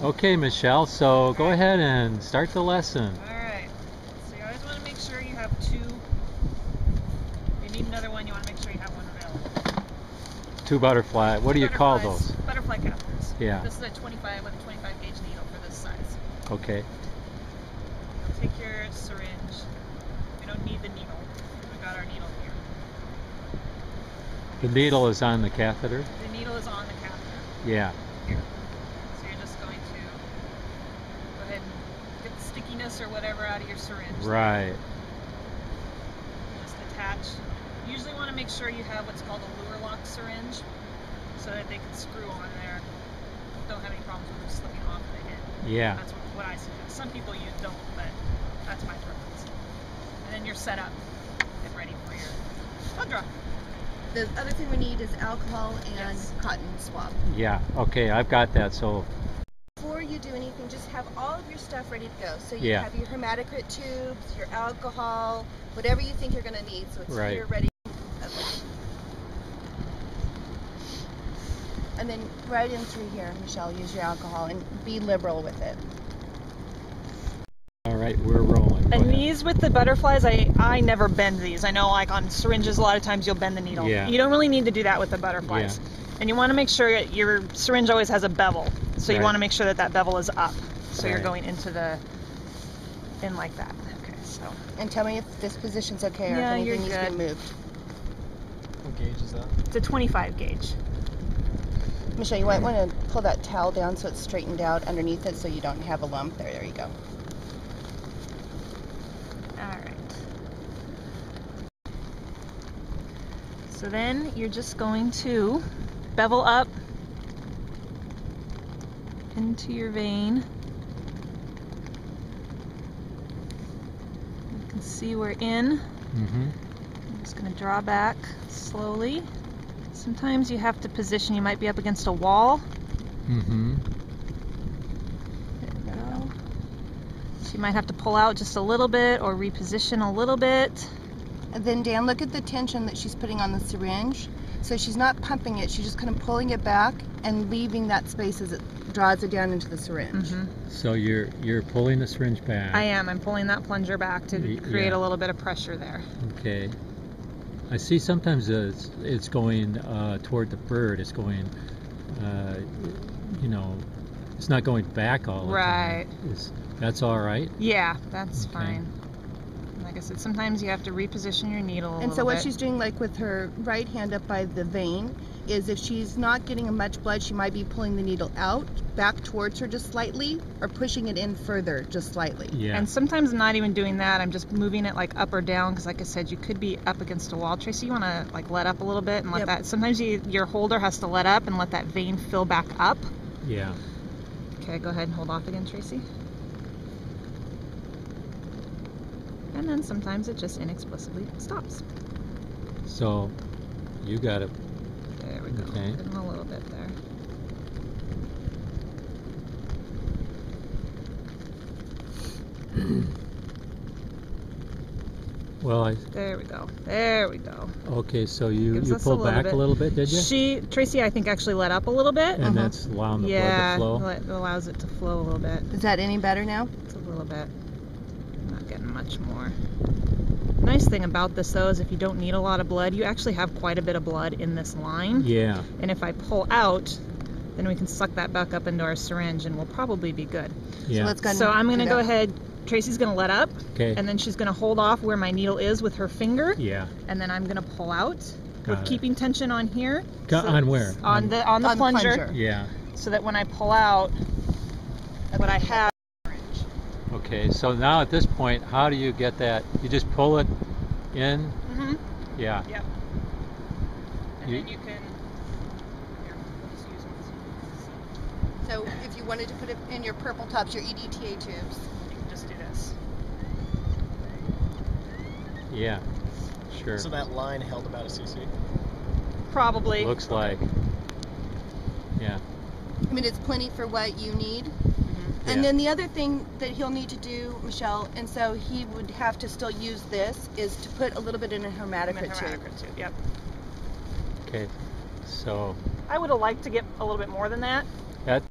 Okay, Michelle, so go ahead and start the lesson. Alright, so you always want to make sure you have two. If you need another one, you want to make sure you have one available. Two butterfly, what do you call those? Butterfly catheters. Yeah. This is a 25 with a 25 gauge needle for this size. Okay. You'll take your syringe. We don't need the needle. We've got our needle here. The needle is on the catheter? The needle is on the catheter. Yeah. Here. So you're just going to go ahead and get the stickiness or whatever out of your syringe. Right. Just attach. You usually want to make sure you have what's called a lure lock syringe so that they can screw on there. Don't have any problems with them slipping off the head. Yeah. That's what I suggest. Some people you don't, but that's my preference. And then you're set up and ready for your blood draw. The other thing we need is alcohol and Yes. cotton swab. Yeah, okay, I've got that, so... Before you do anything, just have all of your stuff ready to go. So you Yeah. have your hematocrit tubes, your alcohol, whatever you think you're going to need. So it's Right. here ready. Okay. And then right in through here, Michelle, use your alcohol and be liberal with it. All right, we're rolling. Go And ahead. these with the butterflies, I never bend these. I know like on syringes a lot of times you'll bend the needle. Yeah. You don't really need to do that with the butterflies. Yeah. And you want to make sure your syringe always has a bevel. So you Right. want to make sure that that bevel is up. So you're Right. going in like that. Okay, so. And tell me if this position's okay or Yeah, if you're anything needs to be good. moved. What gauge is that? It's a 25 gauge. Michelle, you might want to pull that towel down so it's straightened out underneath it so you don't have a lump there. There you go. Alright. So then you're just going to bevel up into your vein. You can see we're in. Mm-hmm. I'm just going to draw back slowly. Sometimes you have to position, you might be up against a wall. Mm-hmm. There we go. So you might have to pull out just a little bit or reposition a little bit. And then Dan, look at the tension that she's putting on the syringe. So she's not pumping it, she's just kind of pulling it back and leaving that space as it draws it down into the syringe. So you're pulling the syringe back. I am. I'm pulling that plunger back to create Yeah. a little bit of pressure there. Okay. I see sometimes it's going toward the bird. It's going, it's not going back all the Right. time. That's all right? Yeah, that's Okay. fine. Like I said, sometimes you have to reposition your needle a And so little what bit. she's doing, like with her right hand up by the vein, is if she's not getting much blood, she might be pulling the needle out, back towards her just slightly, or pushing it in further just slightly. Yeah. And sometimes I'm not even doing that. I'm just moving it like up or down because, like I said, you could be up against a wall. Tracy, you want to like let up a little bit and let Yep. that. Sometimes your holder has to let up and let that vein fill back up. Yeah. Okay, go ahead and hold off again, Tracy. And then sometimes it just inexplicably stops. So you got it. There we go. Okay. Give him a little bit there. Well, There we go. There we go. okay, so you Gives us a pulled little back bit. a little bit, did you? Tracy, I think actually let up a little bit. And that's allowing the Yeah, blood to flow? it allows it to flow a little bit. Is that any better now? It's a little bit. I'm not getting much more. Nice thing about this though is if you don't need a lot of blood, you actually have quite a bit of blood in this line. Yeah. And if I pull out, then we can suck that back up into our syringe and we'll probably be good. Yeah. So let's go. So I'm going to do go that. ahead. Tracy's going to let up. Okay. And then she's going to hold off where my needle is with her finger. Yeah. And then I'm going to pull out Got with it. keeping tension on here. On where? On the On the plunger. plunger. Yeah. So that when I pull out, what I have. Okay, so now at this point, how do you get that? You just pull it in? Mm-hmm. Yeah. Yep. And You- then you can. Here, we'll just use one. So if you wanted to put it in your purple tops, your EDTA tubes. You can just do this. Yeah. Sure. So that line held about a cc? Probably. Looks like. Yeah. I mean, it's plenty for what you need. Yeah. And then the other thing that he'll need to do, Michelle, and so he would have to still use this, is to put a little bit in a hematocrit tube. Yep. Okay. So I would have liked to get a little bit more than that. that